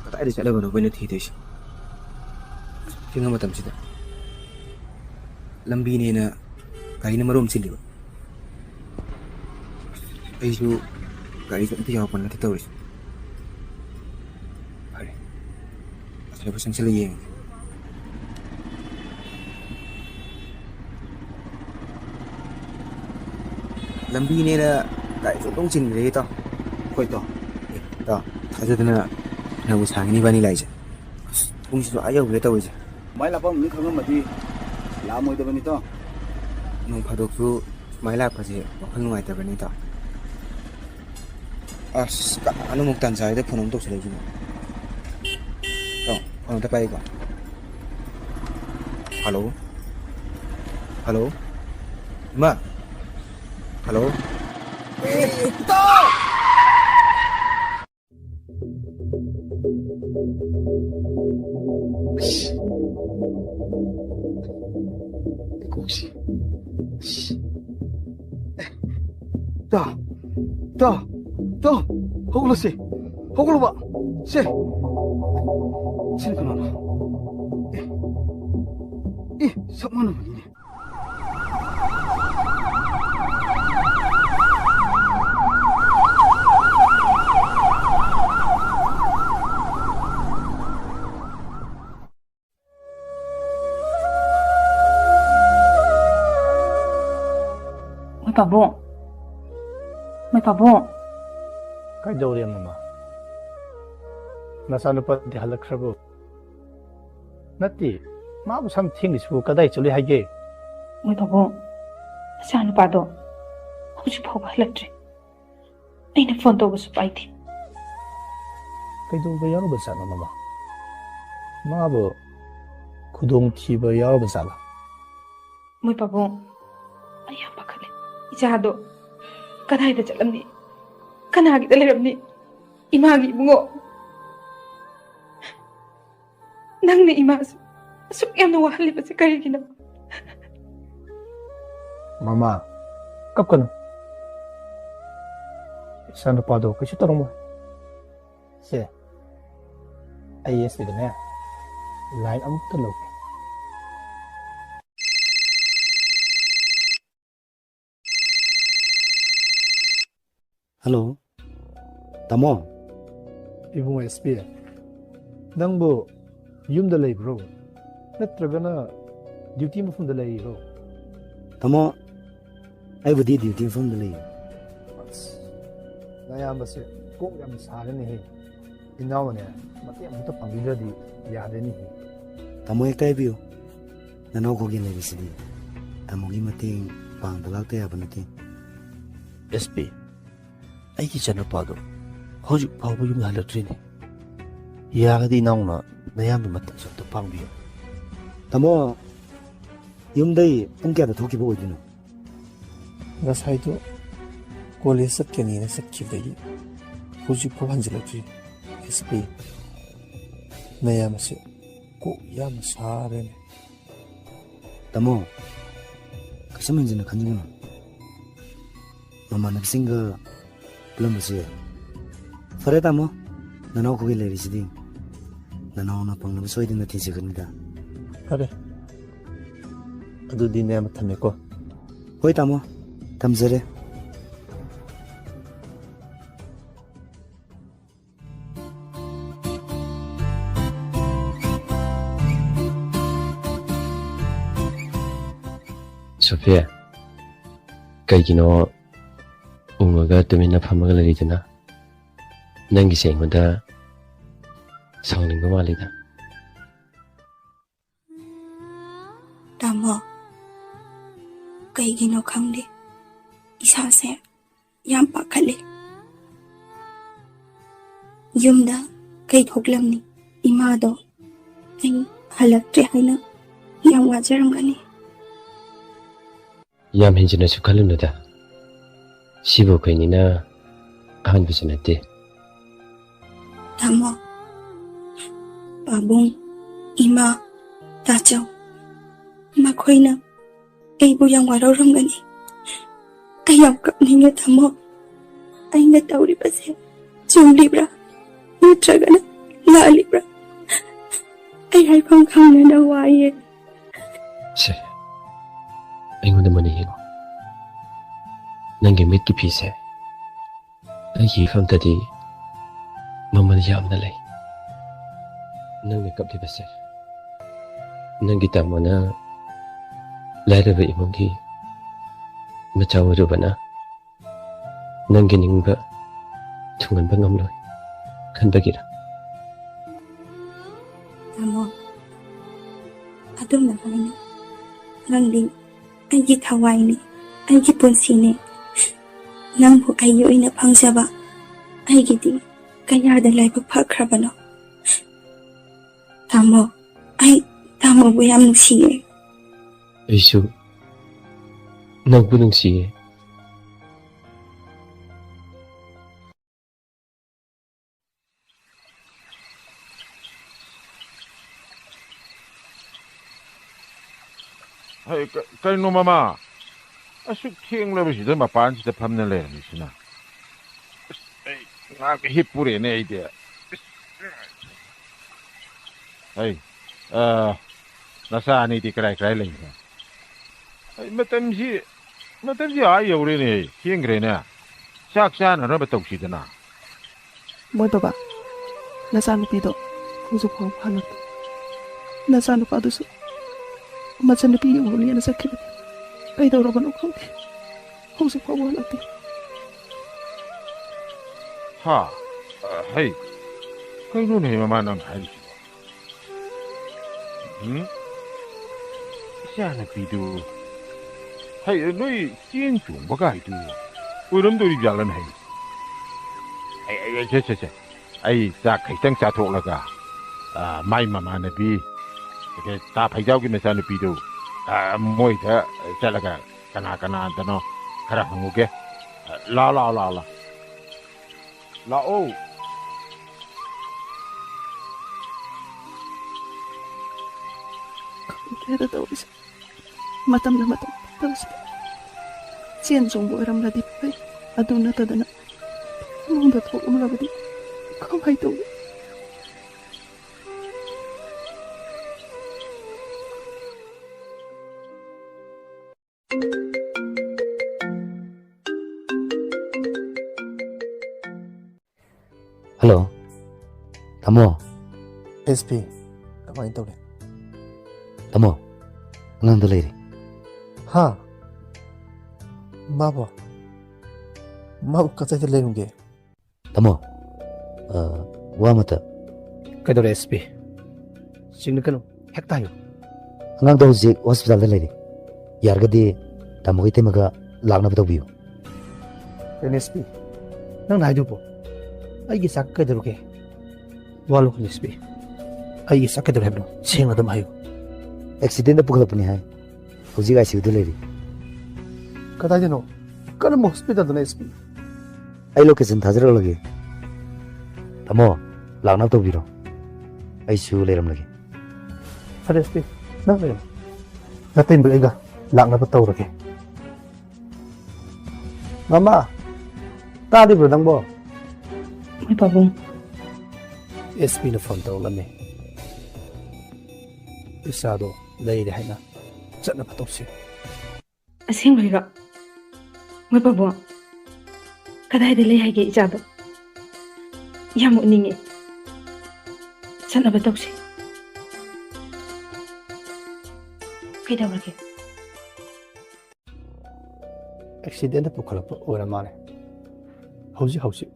ꯀꯗꯥꯏꯗ ꯆꯠꯂꯕꯅꯣ ꯑꯩꯈꯣꯏꯅ ꯊꯤꯗꯣꯏꯁꯦ ꯊꯦꯡꯉ ꯃꯇꯝꯁꯤꯗ ꯂꯝꯕꯤꯅꯦꯅ ꯒꯥꯔꯤꯅ ꯃꯔꯣꯝ ꯆꯤꯜꯂꯤꯕ ꯑꯩꯁꯨ ꯒꯥꯔꯤꯁꯨ ꯑꯝꯇ ꯌꯥꯎꯔꯛꯄ ꯅꯠꯇꯦ ꯇꯧꯔꯤꯁꯦ ꯐꯔꯦ ꯑꯁ꯭ꯋꯥꯏꯕꯨ ꯆꯪꯁꯤꯜꯂ ꯌꯦꯡꯉꯒꯦ ꯂꯝꯕꯤꯅꯦꯅ ꯒꯥꯔꯤꯁꯨ ꯑꯗꯨꯝ ꯆꯤꯟꯈ꯭ꯔꯦ ꯏꯇꯥꯎ ꯍꯣꯏ ꯏꯇꯥꯎ ꯏꯇꯥꯎ ꯊꯥꯖꯗꯅ ꯐꯅꯕꯨ ꯁꯥꯡꯉꯤꯅꯤ ꯏꯕꯥꯅꯤ ꯂꯥꯛꯏꯁꯦ ꯄꯨꯡꯁꯤꯁꯨ ꯑꯥ ꯌꯧꯈ꯭ꯔꯦ ꯇꯧꯔꯤꯁꯦ ꯁꯨꯃꯥꯏꯅ ꯂꯥꯛꯄ ꯑꯃꯅꯤ ꯈꯪꯉꯝꯃꯗꯤ ꯂꯥꯛꯑꯝꯃꯣꯏꯗꯕꯅꯤꯇꯣ ꯅꯣꯡ ꯐꯥꯗꯣꯛꯁꯨ ꯁꯨꯃꯥꯏꯅ ꯂꯥꯛꯄꯁꯦ ꯋꯥꯈꯜ ꯅꯨꯡꯉꯥꯏꯇꯕꯅꯤ ꯏꯇꯥꯎ ꯑꯁ ꯀꯅꯥꯅꯣꯃꯨꯛ ꯇꯥꯟꯖꯥꯁꯤꯗ ꯐꯣꯟ ꯑꯃꯨꯛ ꯇꯧꯁꯤꯜꯂꯛꯏꯁꯤꯅꯣ ꯏꯇꯥꯎ ꯐꯣꯟ ꯑꯝꯇ ꯄꯥꯏꯌꯨꯀꯣ ꯍꯜꯂꯣ ꯍꯜꯂꯣ ꯏꯃꯥ ꯍꯜꯂꯣ ꯏꯇꯥꯎ ꯀꯣꯛꯁꯤ ꯇꯥ ꯇꯥ ꯇꯥ ꯍꯧꯒꯠꯂꯁꯤ ꯍꯧꯒꯠꯂꯕ ꯁꯦ ꯁꯤꯅ ꯀꯅꯥꯅꯣ ꯁꯞ ꯃꯥꯟꯅꯕꯅꯤꯅꯦ Mày bảo bộ Mày bảo bộ ꯀꯩꯗꯧꯔꯦ ꯃꯃꯥ ꯅꯆꯥꯅꯨꯄꯥꯗꯤ ꯍꯜꯂꯛꯈ꯭ꯔꯕꯣ ꯅꯠꯇꯦ ꯃꯥꯕꯨ ꯁꯝ ꯊꯦꯡꯉꯤꯁꯤꯕꯨ ꯀꯗꯥꯏ ꯆꯠꯂꯤ ꯍꯥꯏꯒꯦ Mày bảo bộ Sao nó bảo hꯧꯖꯤꯛ ꯐꯥꯎꯕ ꯍꯜꯂꯛꯇ꯭ꯔꯤ ꯑꯩꯅ ꯐꯣꯟ ꯇꯧꯕꯁꯨ ꯄꯥꯏꯗꯦ ꯀꯩꯗꯧꯕ ꯌꯥꯎꯔꯕ ꯖꯥꯠꯅꯣ ꯃꯃꯥ ꯃꯥꯕꯨ ꯈꯨꯗꯣꯡꯊꯤꯕ ꯌꯥꯎꯔꯕ ꯖꯥꯠꯂꯥ Mày bảo bộ ꯑꯩ ꯌꯥꯝ ꯄꯥꯈꯠꯂꯦ ꯏꯆꯥꯗꯣ ꯀꯗꯥꯏꯗ ꯆꯠꯂꯝꯅꯤ ꯀꯅꯥꯒꯤꯗ ꯂꯩꯔꯝꯅꯤ ꯏꯃꯥꯒꯤ ꯏꯕꯨꯡꯉꯣ ꯅꯪꯅ ꯏꯃꯥꯁꯨ ꯑꯁꯨꯛ ꯌꯥꯝꯅ ꯋꯥꯍꯜꯂꯤꯕꯁꯦ ꯀꯔꯤꯒꯤꯅꯣ ꯃꯃꯥ ꯀꯞꯀꯅꯨ ꯏꯆꯥꯅꯨꯄꯥꯗꯣ ꯀꯩꯁꯨ ꯇꯧꯔꯝꯃꯣꯏ ꯁꯦ ꯑꯩ ꯑꯁꯤꯗꯅꯦ ꯂꯥꯏꯟ ꯑꯃꯨꯛꯇ ꯂꯧꯒꯦ ꯍꯜꯂꯣ ꯇꯥꯃꯣ ꯏꯕꯨꯡ ꯑꯦꯁ ꯄꯤ ꯅꯪꯕꯨ ꯌꯨꯝꯗ ꯂꯩꯕ꯭ꯔꯣ ꯅꯠꯇ꯭ꯔꯒꯅ ꯗ꯭ꯌꯨꯇꯤ ꯃꯐꯝꯗ ꯂꯩꯔꯤꯔꯣ ꯇꯥꯃꯣ ꯑꯩꯕꯨꯗꯤ ꯗ꯭ꯌꯨꯇꯤ ꯃꯐꯝꯗ ꯂꯩꯌꯦ ꯑꯁ ꯅꯌꯥꯝꯕꯁꯦ ꯀꯣꯛ ꯌꯥꯝ ꯁꯥꯔꯅꯤꯍꯦ ꯏꯅꯥꯎꯅꯅꯦ ꯃꯇꯦꯡ ꯑꯃꯇ ꯄꯥꯡꯕꯤꯗ꯭ꯔꯗꯤ ꯌꯥꯗꯦꯅꯤꯍꯦ ꯇꯥꯃꯣ ꯍꯦꯛꯇ ꯍꯥꯏꯕꯤꯌꯨ ꯅꯅꯥꯎ ꯈꯣꯏꯒꯤ ꯂꯩꯔꯤꯁꯤꯗꯤ ꯇꯥꯃꯣꯒꯤ ꯃꯇꯦꯡ ꯄꯥꯡꯕ ꯂꯥꯛꯇ ꯌꯥꯕ ꯅꯠꯇꯦ ꯑꯦꯁ ꯄꯤ ꯑꯩꯒꯤ ꯏꯆꯥꯅꯨꯄꯥꯗꯣ ꯍꯧꯖꯤꯛ ꯐꯥꯎꯕ ꯌꯨꯝꯗ ꯍꯜꯂꯛꯇ꯭ꯔꯤꯅꯤ ꯌꯥꯔꯒꯗꯤ ꯏꯅꯥꯎꯅ ꯅꯌꯥꯝꯕ ꯃꯇꯦꯡ ꯑꯝꯇ ꯄꯥꯡꯕꯤꯌꯨ ꯇꯥꯃꯣ ꯌꯨꯝꯗꯩ ꯄꯨꯡ ꯀꯌꯥꯗ ꯊꯣꯛꯈꯤꯕ ꯑꯣꯏꯗꯣꯏꯅꯣ ꯉꯁꯥꯏꯗꯣ ꯀꯣꯂꯦꯖ ꯆꯠꯀꯅꯤꯅ ꯆꯠꯈꯤꯕꯗꯒꯤ ꯍꯧꯖꯤꯛꯐꯥꯎ ꯍꯟꯖꯤꯜꯂꯛꯇ꯭ꯔꯤ ꯑꯦꯁ ꯄꯤ ꯃꯌꯥꯝꯁꯦ ꯀꯣꯛ ꯌꯥꯝ ꯁꯥꯔꯦꯅꯦ ꯇꯥꯃꯣ ꯀꯩꯁꯨꯝ ꯍꯦꯟꯖꯤꯟꯅ ꯈꯟꯖꯤꯟꯒꯅꯨ ꯃꯃꯥꯟꯅꯕꯁꯤꯡꯒ ꯄꯨꯜꯂꯝꯕꯁꯨ ꯌꯥꯏ ꯐꯔꯦ ꯇꯥꯃꯣ ꯅꯅꯥꯎ ꯈꯣꯏꯒꯤ ꯂꯩꯔꯤꯁꯤꯗꯤ ꯅꯅꯥꯎꯅ ꯄꯪꯅꯕ ꯁꯣꯏꯗꯅ ꯊꯤꯖꯒꯅꯤꯗ ꯐꯔꯦ ꯑꯗꯨꯗꯤ ꯅꯌꯥꯝꯕ ꯊꯝꯃꯦꯀꯣ ꯍꯣꯏ ꯇꯥꯃꯣ ꯊꯝꯖꯔꯦ ꯁꯣꯐꯤꯌꯥ ꯀꯩꯒꯤꯅꯣ ꯎꯡꯉꯒ ꯇꯨꯃꯤꯟꯅ ꯐꯝꯃꯒ ꯂꯩꯔꯤꯗꯅ ꯅꯪꯒꯤꯁꯦ ꯑꯩꯉꯣꯟꯗ ꯁꯥꯎꯅꯤꯡꯕ ꯃꯥꯜꯂꯤꯗ ꯇꯥꯃꯣ ꯀꯩꯒꯤꯅꯣ ꯈꯪꯗꯦ ꯏꯁꯥꯁꯦ ꯌꯥꯝ ꯄꯥꯈꯠꯂꯦ ꯌꯨꯝꯗ ꯀꯩ ꯊꯣꯛꯂꯝꯅꯤ ꯏꯃꯥꯗꯣ ꯑꯩ ꯍꯜꯂꯛꯇ꯭ꯔꯦ ꯍꯥꯏꯅ ꯌꯥꯝ ꯋꯥꯖꯔꯝꯒꯅꯤ ꯌꯥꯝ ꯍꯦꯟꯖꯤꯟꯅꯁꯨ ꯈꯜꯂꯨꯅꯨꯗ ꯁꯤꯕꯨ ꯑꯩꯈꯣꯏꯅꯤꯅ ꯑꯍꯥꯟꯕꯁꯨ ꯅꯠꯇꯦ ꯇꯥꯃꯣ ꯄꯥꯕꯨꯡ ꯏꯃꯥ ꯇꯥꯆꯧ ꯃꯈꯣꯏꯅ ꯑꯩꯕꯨ ꯌꯥꯝ ꯋꯥꯔꯧꯔꯝꯒꯅꯤ ꯑꯩ ꯌꯥꯝ ꯀꯞꯅꯤꯡꯉꯦ ꯇꯥꯃꯣ ꯑꯩꯅ ꯇꯧꯔꯤꯕꯁꯦ ꯆꯨꯝꯂꯤꯕ꯭ꯔꯥ ꯅꯠꯇ꯭ꯔꯒꯅ ꯂꯥꯜꯂꯤꯕ꯭ꯔꯥ ꯑꯩ ꯍꯥꯏꯐꯝ ꯈꯪꯗꯅ ꯋꯥꯏꯌꯦ ꯁꯦ ꯑꯩꯉꯣꯟꯗ ꯃꯨꯟꯅ ꯌꯦꯡꯉꯣ ꯅꯪꯒꯤ ꯃꯤꯠꯀꯤ ꯐꯤꯁꯦ ꯑꯩꯒꯤ ꯏꯐꯝꯗꯗꯤ ꯃꯃꯜ ꯌꯥꯝꯅ ꯂꯩ ꯅꯪꯅ ꯀꯞꯂꯤꯕꯁꯦ ꯅꯪꯒꯤ ꯇꯥꯃꯣꯅ ꯂꯥꯏꯔꯕ ꯏꯃꯨꯡꯒꯤ ꯃꯆꯥ ꯑꯣꯏꯔꯨꯕꯅ ꯅꯪꯒꯤ ꯅꯤꯡꯕ ꯊꯨꯡꯍꯟꯕ ꯉꯝꯂꯣꯏ ꯈꯟꯕꯒꯤꯔ ꯇꯥꯃꯣ ꯑꯗꯨꯝꯅ ꯍꯥꯏꯅ ꯅꯪꯗꯤ ꯑꯩꯒꯤ ꯊꯋꯥꯏꯅꯤ ꯑꯩꯒꯤ ꯄꯨꯟꯁꯤꯅꯤ ꯅꯪꯕꯨ ꯑꯩꯒꯤ ꯑꯣꯏꯅ ꯐꯪꯖꯕ ꯑꯩꯒꯤꯗꯤ ꯀꯌꯥꯗ ꯂꯥꯏꯕꯛ ꯐꯈ꯭ꯔꯕꯅꯣ ꯇꯥꯃꯣ ꯑꯩ ꯇꯥꯃꯣꯕꯨ ꯌꯥꯝ ꯅꯨꯡꯁꯤꯌꯦ ꯑꯩꯁꯨ ꯅꯪꯕꯨ ꯅꯨꯡꯁꯤꯌꯦ ꯀꯩꯅꯣ ꯃꯃꯥ ꯑꯁꯨꯛ ꯊꯦꯡꯂꯕꯁꯤꯗ ꯃꯄꯥꯟꯁꯤꯗ ꯐꯝꯅ ꯂꯩꯔꯝꯃꯤꯁꯤꯅ ꯑꯩ ꯉꯥꯏꯍꯥꯛ ꯍꯤꯞꯄꯨꯔꯦꯅꯦ ꯑꯩꯗꯤ ꯑꯩ ꯅꯆꯥ ꯑꯅꯤꯗꯤ ꯀꯔꯥꯏ ꯀꯔꯥꯏ ꯂꯩꯈ꯭ꯔꯦ ꯑꯩ ꯃꯇꯝꯁꯤ ꯑꯥ ꯌꯧꯔꯦꯅꯦ ꯊꯦꯡꯈ꯭ꯔꯦꯅꯦ ꯆꯥꯛ ꯆꯥꯅꯅꯕ ꯇꯧꯁꯤꯗꯅ ꯃꯣꯏ ꯕꯕꯥ ꯅꯆꯥꯅꯨꯄꯤꯗꯣ ꯍꯧꯖꯤꯛ ꯐꯥꯎ ꯍꯜꯂꯛꯇꯦ ꯅꯆꯥꯅꯨꯄꯥꯗꯨꯁꯨ ꯃꯆꯟꯅꯨꯄꯤ ꯌꯦꯡꯉꯨꯅꯦꯅ ꯆꯠꯈꯤꯕꯅꯤ ꯀꯩꯗꯧꯔꯕꯅꯣ ꯈꯪꯗꯦ ꯍꯧꯖꯤꯛ ꯐꯥꯎꯕ ꯍꯜꯂꯛꯇꯦ ꯍꯥ ꯍꯩ ꯀꯩꯅꯣꯅꯦ ꯃꯃꯥ ꯅꯪ ꯍꯥꯏꯔꯤꯁꯤꯕꯣ ꯏꯆꯥꯅꯨꯄꯤꯗꯨ ꯍꯩ ꯅꯣꯏ ꯆꯦꯟ ꯆꯣꯡꯕ ꯒꯥꯏꯗꯨ ꯑꯣꯏꯔꯝꯗꯣꯔꯤꯕꯖꯥꯠꯂꯅ ꯍꯩ ꯁꯦ ꯑꯩ ꯆꯥꯛ ꯈꯤꯇꯪ ꯆꯥꯊꯣꯛꯂꯒ ꯃꯥꯏ ꯃꯃꯥꯟꯅꯕꯤ ꯇꯥ ꯐꯩꯖꯥꯎꯒꯤ ꯃꯆꯥꯅꯨꯄꯤꯗꯨ ꯃꯣꯏꯗ ꯆꯠꯂꯒ ꯀꯅꯥ ꯀꯅꯥꯗꯅꯣ ꯈꯔ ꯍꯪꯉꯨꯒꯦ ꯂꯥꯛꯑꯣ ꯈꯪꯗ꯭ꯔꯦꯗ ꯇꯧꯔꯤꯁꯦ ꯃꯇꯝꯅ ꯃꯇꯝ ꯐꯠꯇꯕꯁꯤꯗ ꯆꯦꯟ ꯆꯣꯡꯕ ꯑꯣꯏꯔꯝꯂꯗꯤ ꯐꯩ ꯑꯗꯨ ꯅꯠꯇꯗꯅ ꯏꯃꯨꯡꯗ ꯊꯣꯛꯂꯝꯂꯕꯗꯤ ꯀꯃꯥꯏ ꯇꯧꯅꯤ Tamo, SP kamain tawle tamo, ngang lady. ha mabo katay leirunge Tamo, wamata, ꯀꯩꯗꯧꯔꯦ SP ꯆꯤꯡꯅꯀꯅꯨ ꯍꯦꯛꯇ ꯍꯥꯏꯌꯨ ngang do zik hospital lady. Yargadi, tamo itemaga lagna batabiyo. ꯀꯩꯅꯣ SP ꯅꯪꯅ ꯍꯥꯏꯗꯨꯕꯨ ꯑꯩꯒꯤ ꯆꯥꯛ ꯀꯩꯗꯧꯔꯒꯦ ꯋꯥ ꯂꯧꯈꯠꯂꯨ SP ꯑꯩꯒꯤ ꯆꯥꯛ ꯀꯩꯗꯧꯔꯦ ꯍꯥꯏꯕꯅꯣ ꯁꯦꯡꯅ ꯑꯗꯨꯝ ꯍꯥꯏꯌꯨ Accident da pukhalapani hai. Hojik ICU da lady. ꯀꯗꯥꯏꯗꯅꯣ ꯀꯔꯝꯕ ꯍꯣꯁꯄꯤꯇꯥꯜꯗꯅꯣ SP Ai location thajara lagi. Tamo, lagna btabiro. ICU leram lagi. ꯐꯔꯦ SP ꯅꯪ ꯂꯩꯔꯝ ꯅꯇꯩꯃꯒ ꯑꯩꯒ ꯂꯥꯛꯅꯕ ꯇꯧꯔꯒꯦ ꯃꯃꯥ ꯇꯥꯔꯤꯕ꯭ꯔꯣ ꯅꯪꯕꯣ ꯃꯣꯏ ꯄꯥꯕꯨꯡ SPꯅ ꯐꯣꯟ ꯇꯧꯔꯛꯂꯝꯃꯤ ꯏꯆꯥꯗꯣ ꯂꯩꯔꯦ ꯍꯥꯏꯅ ꯆꯠꯅꯕ ꯇꯧꯁꯤ ꯑꯁꯦꯡꯕꯩꯔꯣ ꯃꯣꯏ ꯄꯥꯕꯨꯡ ꯀꯗꯥꯏꯗ ꯂꯩ ꯍꯥꯏꯒꯦ ꯏꯆꯥꯗꯣ ꯌꯥꯝ ꯎꯅꯤꯡꯉꯦ ꯆꯠꯅꯕ ꯇꯧꯁꯤ ꯀꯩꯗꯧꯔꯒꯦ ꯑꯦꯛꯁꯤꯗꯦꯟꯗ ꯄꯨꯈꯠꯂꯛꯄ ꯑꯣꯏꯔ ꯃꯥꯜꯂꯦ ꯍꯧꯖꯤꯛ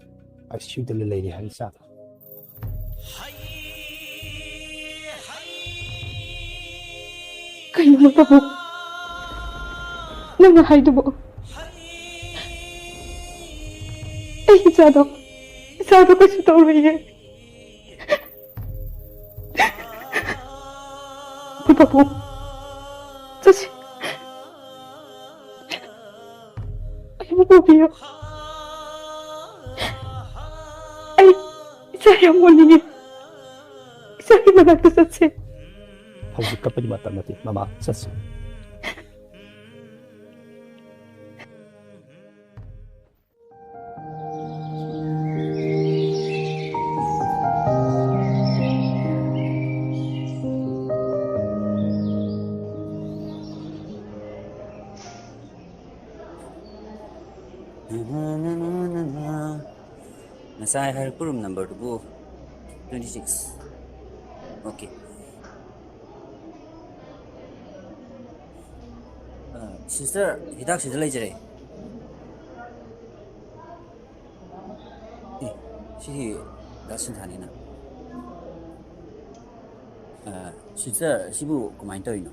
ICUꯗ ꯂꯩꯔꯤ ꯍꯥꯏ ꯏꯆꯥꯗꯣ ꯀꯩꯅꯣ ꯃꯣꯏ ꯄꯥꯕꯨꯡ ꯅꯪꯅ ꯍꯥꯏꯗꯨꯕꯨ ꯑꯩ ꯏꯆꯥꯗꯣ ꯀꯩꯁꯨ ꯇꯧꯔꯣꯏꯌꯦ ꯃꯣꯏ ꯄꯥꯕꯨꯡ ꯆꯠꯁꯤ ꯑꯩꯕꯨ ꯄꯨꯕꯤꯌꯨ ꯑꯩ 이제 영원히 이상이 만났었지. hꯧꯖꯤꯛ ꯀꯞꯄꯒꯤ ꯃꯇꯝ ꯅꯠꯇꯦ ꯃꯃꯥ ꯆꯠꯁꯤ Nasai hairku room number 26. Okay. Sister, hidak sister lagi jere. Si dasin thani na. Sister, sibu kumain tayo no.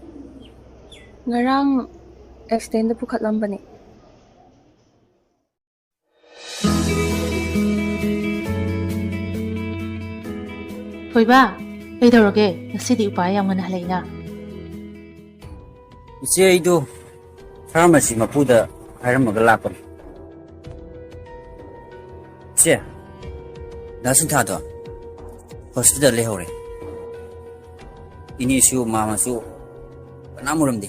Ngarang extend na pukhatlambani. Hoiba, kaidaurage, ngasidi upaya ang manahalay na. Siya ito, pharmacy mapuda, haram magalakon. Siya, dasin tato, hospital lehore. Ini siya mama siya, panamuram di.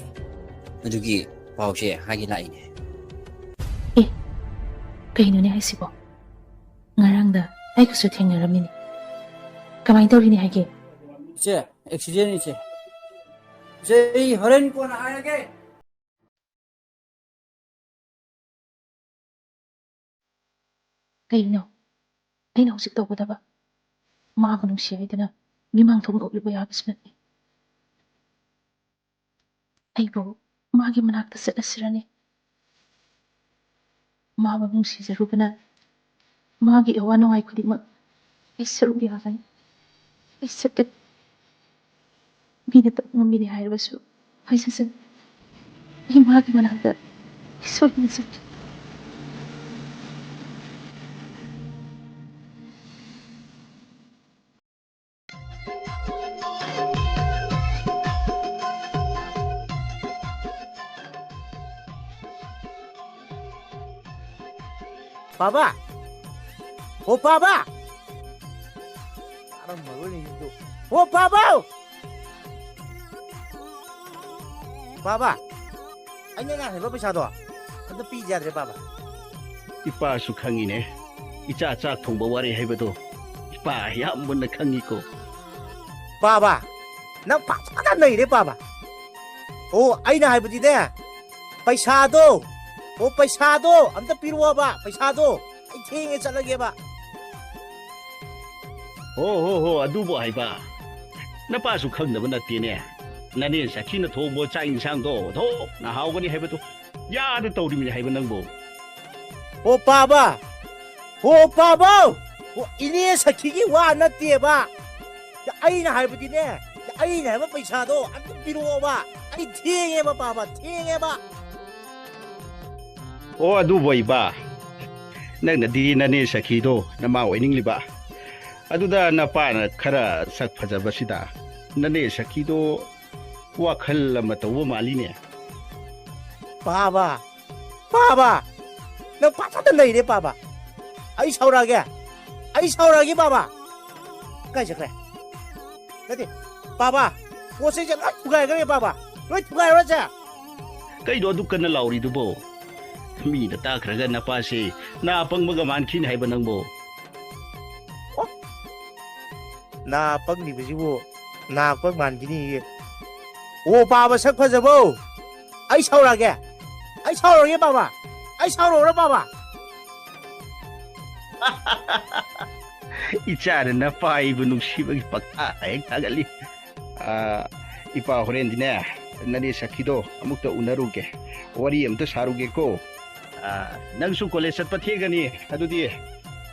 Madugi, pao siya, hagi lain. Kaino ni ay sibo. Ngarang da, ay gusto tiyang naramini. Kamay daw rin ni Hagi. Siya, accident siya. Siya, harin ko na ayagay. Kaino, ay nausik daw ko ba? Mga nung siya ito na, mimang tungkol ulit ba yagis na ni. Ay bo, magi manakta sa nasira ni. Mga nung siya sa rupa na, magi awan ng ay kundi mag, ay sa rupa yagay. Ay sakit. Binatak mo minihayar ba so? Ay sasan. Ay magi manakta. Ay sorry na sakit. Papa! Oh, Papa! Parang maguling ito. Oh, Papa! Papa! Ano nga, ba masyado? Ano pizza rin, Papa? Ipa su khangine. Icha cha thongba wari haibado. Ipa yam mun na khangi ko. Papa! Nang paksakan na rin, Papa! Oh, ay na haibadi na. Paisado! Oh, paisado! Amta piruwa ba? Paisado! Ay tingin sa lagi ba? ꯍꯣ ꯑꯗꯨꯕꯨ ꯍꯥꯏꯕ ꯅꯄꯥꯁꯨ ꯈꯪꯗꯕ ꯅꯠꯇꯦꯅꯦ ꯅꯅꯦ ꯁꯈꯤꯅ ꯊꯣꯡꯕ ꯆꯥꯛ ꯏꯟꯁꯥꯡꯗꯣ ꯊꯣꯛꯅ ꯍꯥꯎꯒꯅꯤ ꯍꯥꯏꯕꯗꯣ ꯌꯥꯗ ꯇꯧꯔꯤꯕꯅꯤ ꯍꯥꯏꯕ ꯅꯪꯕꯨ ꯍꯣ ꯄꯥꯕ ꯏꯅꯦ ꯁꯈꯤꯒꯤ ꯋꯥ ꯅꯠꯇꯦꯕ ꯑꯩꯅ ꯍꯥꯏꯕꯗꯤꯅꯦ ꯑꯩꯅ ꯍꯥꯏꯕ ꯄꯩꯁꯥꯗꯣ ꯑꯝꯇ ꯄꯤꯔꯛꯑꯣꯕ ꯑꯩ ꯊꯦꯡꯉꯦꯕ ꯄꯥꯕ ꯊꯦꯡꯉꯦꯕ ꯑꯣ ꯑꯗꯨꯕꯨ ꯏꯕ ꯅꯪꯅꯗꯤ ꯅꯅꯦ ꯁꯈꯤꯗꯣ ꯅꯃꯥ ꯑꯣꯏꯅꯤꯡꯂꯤꯕ ꯑꯗꯨꯗ ꯅꯄꯥꯅ ꯈꯔ ꯁꯛ ꯐꯖꯕꯁꯤꯗ ꯅꯅꯦ ꯁꯈꯤꯗꯣ ꯋꯥꯈꯜ ꯑꯃ ꯇꯧꯕ ꯃꯥꯜꯂꯤꯅꯦ ꯄꯥꯕ ꯅꯪ ꯄꯥꯊꯗ ꯂꯩꯔꯦ ꯄꯥꯕ ꯑꯩ ꯁꯥꯎꯔꯛꯑꯒꯦ ꯄꯥꯕ ꯀꯥꯏ ꯆꯠꯈ꯭ꯔꯦ ꯅꯠꯇꯦ ꯄꯥꯕ ꯄꯣꯠ ꯆꯩꯁꯦ ꯂꯣꯏ ꯊꯨꯒꯥꯏꯈ꯭ꯔꯦ ꯄꯥꯕ ꯂꯣꯏ ꯊꯨꯒꯥꯏꯔꯣꯁꯦ ꯀꯩꯅꯣ ꯑꯗꯨ ꯀꯟꯅ ꯂꯥꯎꯔꯤꯗꯨꯕꯣ ꯃꯤꯅ ꯇꯥꯈ꯭ꯔꯒ ꯅꯄꯥꯁꯦ ꯅꯥ ꯄꯪꯕꯒ ꯃꯥꯟꯈꯤꯅꯤ ꯍꯥꯏꯕ ꯅꯪꯕꯨ ꯅꯥ ꯄꯪꯂꯤꯕꯁꯤꯕꯨ ꯅꯥ ꯄꯪ ꯃꯥꯟꯈꯤꯅꯤꯌꯦ ꯑꯣ ꯄꯥꯕ ꯁꯛ ꯐꯖꯕꯣ ꯑꯩ ꯁꯥꯎꯔꯒꯦ ꯄꯥꯕ ꯑꯩ ꯁꯥꯎꯔꯛꯎꯔ ꯄꯥꯕ 이자는 나빠이브 눅시버기 빡다 행타갈리 이빠 호렌디네 나니 사키도 아무것도 우나루게 와리 엄도 사루게고 낭수 콜레스 파티가니 아두디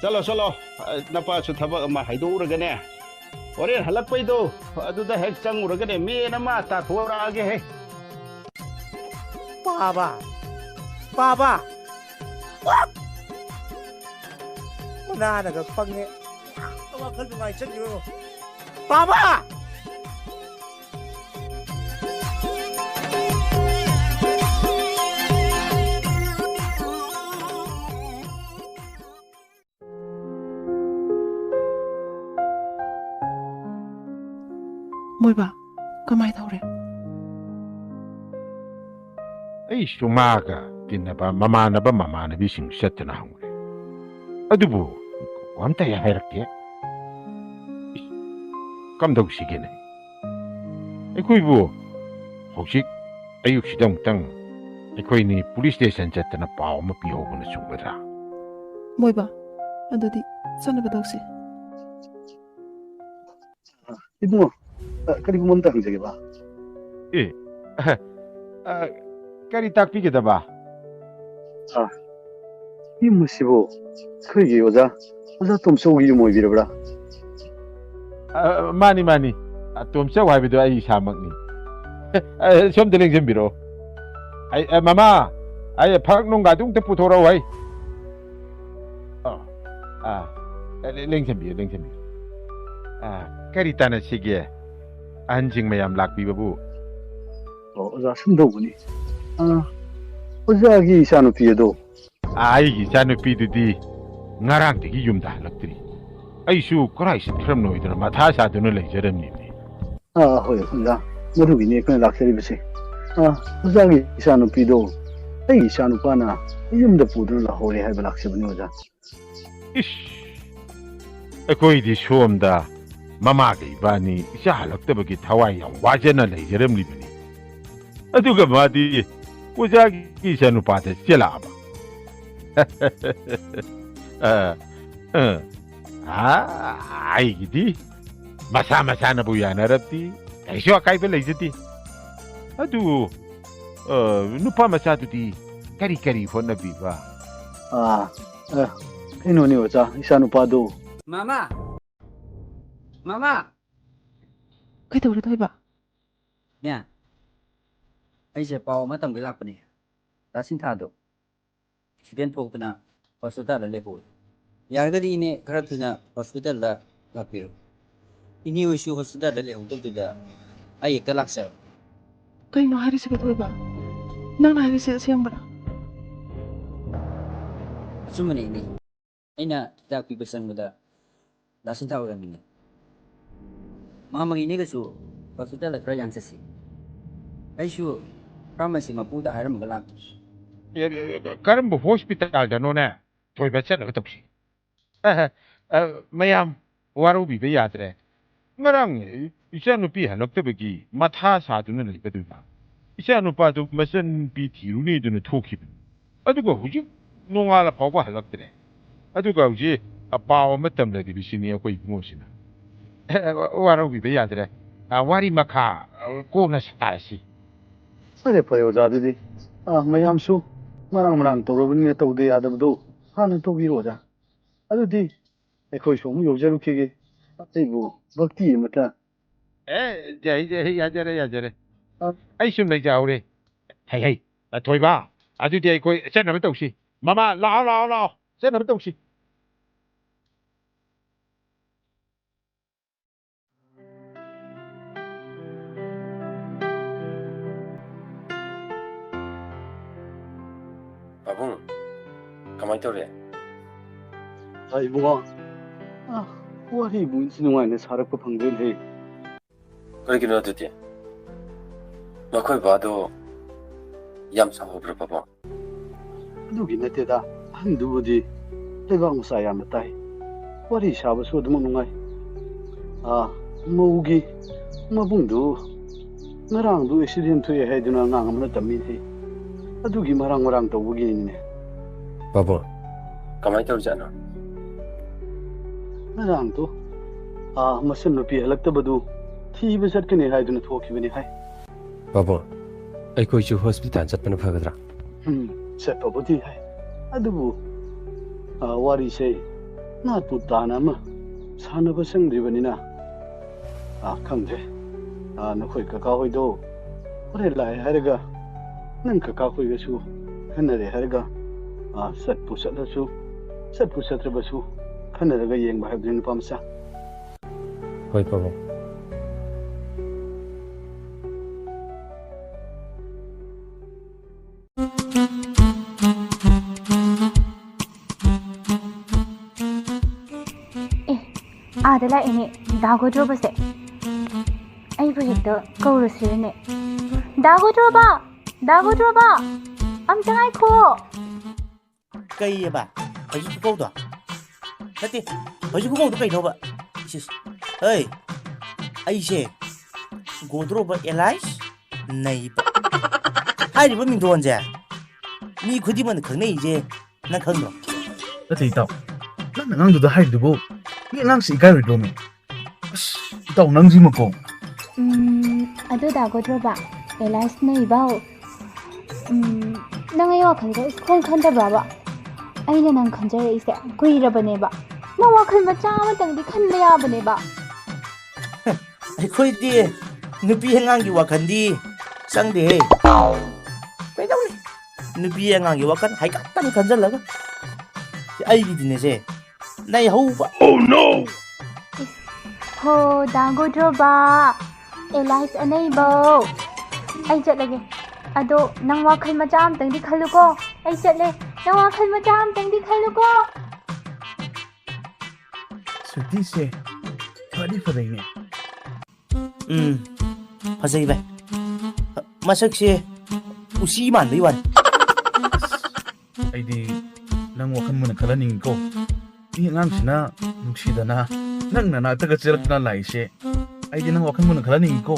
ꯆꯠꯂꯣ ꯅꯄꯥꯁꯨ ꯊꯕꯛ ꯑꯃ ꯍꯥꯏꯗꯣꯛꯎꯔꯒꯅꯦ ꯍꯣꯔꯦꯟ ꯍꯜꯂꯛꯄꯩꯗꯣ ꯑꯗꯨꯗ ꯍꯦꯛ ꯆꯪꯉꯨꯔꯒꯅꯦ ꯃꯦꯟ ꯑꯃ ꯇꯥꯊꯣꯔꯛꯑꯒꯦ ꯍꯦ ꯄꯥꯕ ꯅꯥꯅꯒ ꯄꯪꯉꯦ ꯋꯥꯈꯜ ꯅꯨꯡꯉꯥꯏꯆꯠꯈꯤꯕꯣ ꯄꯥꯕ ꯃꯣꯏꯕ ꯀꯃꯥꯏ ꯇꯧꯔꯦ ꯑꯩꯁꯨ ꯃꯥꯒ ꯇꯤꯟꯅꯕ ꯃꯃꯥꯟꯅꯕꯤꯁꯤꯡ ꯆꯠꯇꯅ ꯍꯪꯉꯨꯔꯦ ꯑꯗꯨꯕꯨ ꯑꯝꯇ ꯍꯥꯏꯔꯛꯇꯦ ꯀꯝꯗꯧꯁꯤꯒꯦꯅꯦ ꯑꯩꯈꯣꯏꯕꯨ ꯍꯧꯖꯤꯛ ꯑꯌꯨꯛꯁꯤꯗ ꯑꯃꯨꯛꯇꯪ ꯑꯩꯈꯣꯏꯅꯤ ꯄꯨꯂꯤꯁ ꯁ꯭ꯇꯦꯁꯟ ꯆꯠꯇꯅ ꯄꯥꯎ ꯑꯃ ꯄꯤꯍꯧꯕꯅ ꯆꯨꯝꯒꯗ꯭ꯔꯥ ꯃꯣꯏꯕ ꯑꯗꯨꯗꯤ ꯆꯠꯅꯕ ꯇꯧꯁꯤ 이bun어 그리고 뭔다 그저기 봐. 예. 까리 딱 비게다 봐. 이 무시보 그게 여자 좀 속이 뭐 이러더라. 많이 좀 썩어 하비도 아이 사먹니. 좀 들링 좀 빌어. 마마 아예 박농 가둥 때 돌아와. 랭sem 빌어. 까리 따는 시기에 안징 매암 락비바부. 어자 숨도구니. 어자기 이샤누피에도. 아이 이샤누피드디 나랑 되기 юм다 할락들이. 아이슈 거라이시 트럼 노이드나 마타사드는 레저름님니. 호야 혼자 모르기니 그냥 락세리비시. 어자기 이샤누피도 이 이샤누파나 이름도 부드러라 호리 해봐 락세브니 어자. 이씨. 거이디 쇼엄다. 마마가 이바니 이제 할락더버기 타와이 와제나 레저름님니. 아두가 마디 오자기 이샤누파데 셀라바. 아이기디 마사마사나 부야나 랍디 애쇼 아까이벨 레이즈디 아두 누파 마사두디 까리까리 혼나비바 이노니 오자 이샤누파도 마마 ꯀꯩꯗꯧꯔꯦ ꯊꯣꯏꯕ ꯅꯦ ꯑꯩꯁꯦ ꯄꯥꯎ ꯑꯃ ꯇꯝꯒꯦ ꯂꯥꯛꯄꯅꯦ ꯗꯥꯁꯤꯟꯊꯥꯗꯣ ꯑꯦꯛꯁꯤꯗꯦꯟ ꯊꯣꯛꯇꯅ ꯍꯣꯁꯄꯤꯇꯥꯜꯗ ꯂꯩꯍꯧꯋꯦ ꯌꯥꯔꯒꯗꯤ ꯏꯅꯦ ꯈꯔ ꯊꯨꯅ ꯍꯣꯁꯄꯤꯇꯥꯜꯗ ꯂꯥꯛꯄꯤꯔꯣ ꯏꯅꯦ ꯍꯣꯏꯁꯨ ꯍꯣꯁꯄꯤꯇꯥꯜꯗ ꯂꯩꯍꯧꯗꯕꯗꯨꯗ ꯑꯩ ꯍꯦꯛꯇ ꯂꯥꯛꯆꯔꯣ ꯀꯩꯅꯣ ꯍꯥꯏꯔꯤꯁꯤꯕ ꯊꯣꯏꯕ ꯅꯪꯅ ꯍꯥꯏꯔꯤꯁꯦ ꯑꯁꯦꯡꯕꯔꯥ ꯑꯆꯨꯝꯕꯅꯦ ꯏꯅꯦ ꯑꯩꯅ ꯍꯤꯗꯥꯛ ꯄꯤꯕ ꯆꯪꯕꯗ ꯗꯥꯁꯤꯟꯊꯥ ꯑꯣꯏꯔꯝꯃꯤꯅꯦ ꯃꯥꯃꯒ ꯏꯅꯦꯒꯁꯨ ꯍꯣꯁꯄꯤꯇꯥꯜꯗ ꯈꯔ ꯌꯥꯡ ꯆꯠꯁꯤ ꯑꯩꯁꯨ ꯐꯥꯔꯃꯥꯁꯤ ꯃꯄꯨꯗ ꯍꯥꯏꯔꯝꯃꯒ ꯂꯥꯛꯀꯦ ꯀꯔꯝꯕ ꯍꯣꯁꯄꯤꯇꯥꯜꯗꯅꯣꯅꯦ ꯊꯣꯏꯕ ꯆꯠꯂꯒ ꯇꯧꯁꯤ ꯃꯌꯥꯝ ꯋꯥꯔꯧꯕꯤꯕ ꯌꯥꯗ꯭ꯔꯦ ꯉꯔꯥꯡ ꯏꯆꯥꯅꯨꯄꯤ ꯍꯜꯂꯛꯇꯕꯒꯤ ꯃꯊꯥ ꯁꯥꯗꯨꯅ ꯂꯩꯕꯗꯨꯅ ꯏꯆꯥꯅꯨꯄꯥꯗꯨ ꯃꯆꯟꯅꯨꯄꯤ ꯊꯤꯔꯨꯅꯤꯗꯨꯅ ꯊꯣꯛꯈꯤꯕꯅꯤ ꯑꯗꯨꯒ ꯍꯧꯖꯤꯛ ꯅꯣꯡꯉꯥꯜꯂ ꯐꯥꯎꯕ ꯍꯜꯂꯛꯇ꯭ꯔꯦ ꯑꯗꯨꯒ ꯍꯧꯖꯤꯛ ꯄꯥꯎ ꯑꯃ ꯇꯝꯂꯗꯤ ꯁꯤꯅꯤ ꯑꯩꯈꯣꯏ ꯏꯕꯨꯡꯉꯣꯁꯤꯅ ꯋꯥꯔꯧꯕꯤꯕ ꯌꯥꯗ꯭ꯔꯦ ꯋꯥꯔꯤ ꯃꯈꯥ ꯀꯣꯟꯅ ꯁꯥꯔꯁꯤ ꯐꯔꯦ ꯐꯔꯦ ꯑꯣꯖꯥ ꯑꯗꯨꯗꯤ ꯃꯌꯥꯝꯁꯨ ꯃꯔꯥꯡ ꯇꯧꯔꯕꯅꯤꯅ ꯇꯧꯗ ꯌꯥꯗꯕꯗꯣ ꯍꯥꯟꯅ ꯇꯧꯕꯤꯔꯣ ꯑꯣꯖꯥ ꯑꯗꯨꯗꯤ ꯑꯩꯈꯣꯏꯁꯨ ꯑꯃꯨꯛ ꯌꯧꯖꯔꯨꯈꯤꯒꯦ ꯑꯩꯕꯨ ꯚꯛꯇꯤ ꯑꯃꯇ ꯌꯥꯖꯔꯦ ꯑꯩ ꯁꯨꯝ ꯂꯩꯖꯍꯧꯔꯦ ꯍꯩ ꯊꯣꯏꯕ ꯑꯗꯨꯗꯤ ꯑꯩꯈꯣꯏ ꯆꯠꯅꯕ ꯇꯧꯁꯤ ꯃꯃꯥ ꯂꯥꯛꯑꯣ ꯆꯠꯅꯕ ꯇꯧꯁꯤ ꯄꯥꯕꯨꯡ ꯀꯃꯥꯏꯅ ꯇꯧꯔꯦ ꯏꯕꯨꯡꯉꯣ ꯋꯥꯔꯤꯕꯨ ꯏꯟꯊꯤ ꯅꯨꯡꯉꯥꯏꯅ ꯁꯥꯔꯛꯄ ꯐꯪꯗ꯭ꯔꯦꯅꯦ ꯀꯔꯤꯒꯤꯅꯣ ꯑꯗꯨꯗꯤ ꯅꯈꯣꯏ ꯕꯥꯗꯣ ꯌꯥꯝ ꯁꯥꯎꯍꯧꯕ꯭ꯔꯣ ꯄꯥꯕꯨꯡ ꯑꯗꯨꯒꯤ ꯅꯠꯇꯦꯗ ꯑꯍꯟꯗꯨꯕꯨꯗꯤ ꯂꯩꯕꯥꯛ ꯃꯆꯥ ꯌꯥꯝꯅ ꯇꯥꯏ ꯋꯥꯔꯤ ꯁꯥꯕꯁꯨ ꯑꯗꯨꯃꯛ ꯅꯨꯡꯉꯥꯏ ꯃꯧꯒꯤ ꯃꯕꯨꯡꯗꯨ ꯉꯔꯥꯡꯗꯨ ꯑꯦꯛꯁꯤꯗꯦꯟ ꯊꯣꯛꯑꯦ ꯍꯥꯏꯗꯨꯅ ꯑꯉꯥꯡ ꯑꯃꯅ ꯇꯝꯃꯤꯅꯦ ꯑꯗꯨꯒꯤ ꯃꯔꯥꯡ ꯇꯧꯕꯒꯤꯅꯤꯅꯦ ꯄꯥꯕꯨꯡ ꯀꯃꯥꯏꯅ ꯇꯧꯔꯤꯖꯥꯠꯅꯣ ꯉꯔꯥꯡꯗꯣ ꯃꯁꯝ ꯅꯨꯄꯤ ꯍꯜꯂꯛꯇꯕꯗꯨ ꯊꯤꯕ ꯆꯠꯀꯅꯤ ꯍꯥꯏꯗꯨꯅ ꯊꯣꯛꯈꯤꯕꯅꯤ ꯍꯥꯏ ꯄꯥꯕꯨꯡ ꯑꯩꯈꯣꯏꯁꯨ ꯍꯣꯁꯄꯤꯇꯥꯜ ꯆꯠꯄꯅ ꯐꯒꯗ꯭ꯔꯥ ꯆꯠꯄꯕꯨꯗꯤ ꯍꯥꯏ ꯑꯗꯨꯕꯨ ꯋꯥꯔꯤꯁꯦ ꯅꯥꯠꯄꯨ ꯇꯥꯅ ꯑꯃ ꯁꯥꯟꯅꯕ ꯆꯪꯗ꯭ꯔꯤꯕꯅꯤꯅ ꯈꯪꯗ꯭ꯔꯦ ꯅꯈꯣꯏ ꯀꯀꯥ ꯍꯣꯏꯗꯣ ꯍꯣꯔꯦꯟ ꯂꯥꯛꯑꯦ ꯍꯥꯏꯔꯒ ꯅꯪ ꯀꯀꯥ ꯍꯣꯏꯒꯁꯨ ꯈꯟꯅꯔꯦ ꯍꯥꯏꯔꯒ ꯆꯠꯄꯨ ꯆꯠꯂꯁꯨ ꯆꯠꯄꯨ ꯆꯠꯇ꯭ꯔꯕꯁꯨ ꯈꯟꯅꯔꯒ ꯌꯦꯡꯕ ꯍꯥꯏꯕꯗꯨꯅꯤ ꯅꯨꯄꯥ ꯃꯆꯥ ꯍꯣꯏ ꯄꯥꯕꯨꯡ 아들 라인이 나고 들어보세. 아이고 이거 거울으시네. 나고 들어봐. 암장 아이코. cây bà phải giúp câu đó thế thì phải giúp câu đó phải đâu vậy ơi ai sẽ godro ba elias này hai đứa mình đồn gì mi cứ đi mà khẩn này gì nó khẩn rồi thế thì tao nang du da hai du bo ni nang si kai ro me tao nang ji ma ko 아도 나고 들어봐. 엘라이스네 이바오. nang ayo khanjai khon khanda baba. aina nang khanjai ise kuirabane ba. na wakhal macha ma tangdi khanba ya bane ba. khoi di nupi hangang gi wakhan di sang de kai dau ni nupi hangang gi wakhan hai ka tan khanjal laga ai gi dine se nai hau ba oh no ho dago droba elais anaibo ai chat lage ado nang wakhal macha am tangdi khaluko ai chat le nang wakhal macha am tangdi khaluko suti se fadi fadai ne fazai bai masak se usi man bai wan ai di nang wakan mun khalaning ko ni ngang sina nuksi dana nang na ta ga chirak na lai se ai di nang wakan mun khalaning ko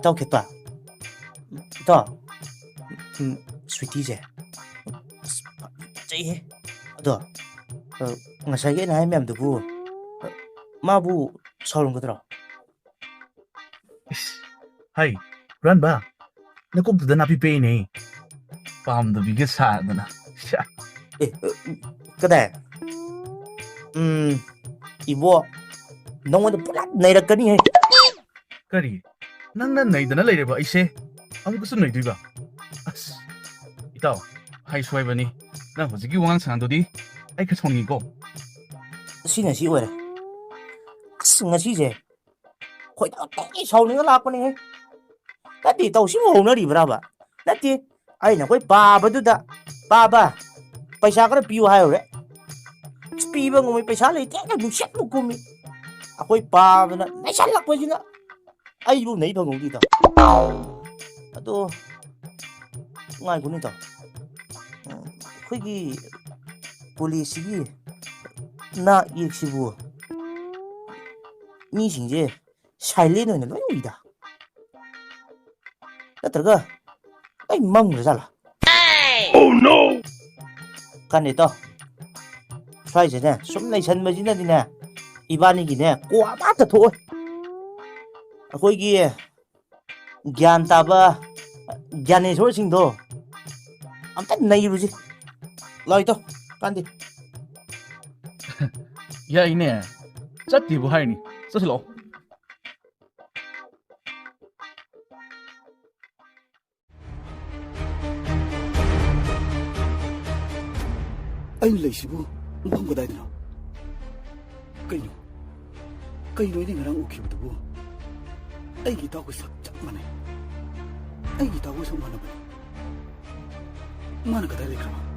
tao khet pa to sweetie je chai he ado ngasai ge nai mem du bu ma bu saurung gadra hai ran ba na ko du dana pi pe ne pam du bi ge sa dana kadai ibo nong da pulat nai rakani he kari nang na nai dana lai re ba ise am ku su nai dui ba as itaw hai swai bani na ho ji gi wang sang do di ai ka chong ni ko sina si ore asung si je khoi ta tai sau ni la ko ni he tadi tau si ho na ri bra ba tadi ai na khoi ba ba du da ba ba paisa ka piu hai ore pi ba ngoi paisa le te na du shet lu ko mi khoi ba ba na nai san lak ba ji na ai bu nei ba ngoi di ta ado ngai ko ni ta khoi gi police gi na yek si bu mi sing je silent oina loi uida natraga ai mang ra jala oh no kan ni to sai je na sum nai san ma ji na di na 이바니기네 꼬아마다 토 ꯑꯩꯈꯣꯏꯒꯤ ꯒ꯭ꯌꯥꯟ ꯇꯥꯕ ꯒ꯭ꯌꯥꯅꯦꯁꯣꯔꯁꯤꯡꯗꯣ ꯑꯝꯇ ꯅꯩꯔꯨꯁꯤ ꯂꯥꯛꯏꯇꯣ ꯀꯥꯟꯗꯤ ꯌꯥꯏꯅꯦ ꯆꯠꯇꯦꯕꯨ ꯍꯥꯏꯅꯤ ꯆꯠꯁꯤꯜꯂꯛꯑꯣ ꯑꯩꯅ ꯂꯩꯁꯤꯕꯨ ꯃꯐꯝ ꯀꯗꯥꯏꯗꯅꯣ ꯀꯩꯅꯣ ꯑꯩꯅ ꯉꯔꯥꯡ ꯎꯈꯤꯕꯗꯨꯕꯨ ꯑꯩꯒꯤ ꯏꯇꯥꯎꯒ ꯁꯛ ꯆꯞ ꯃꯥꯟꯅꯩ ꯑꯩꯒꯤ ꯏꯇꯥꯎꯒ ꯁꯛ ꯃꯥꯟꯅꯕꯅꯤ ꯃꯥꯅ ꯀꯗꯥꯏ ꯂꯩꯈ꯭ꯔꯕ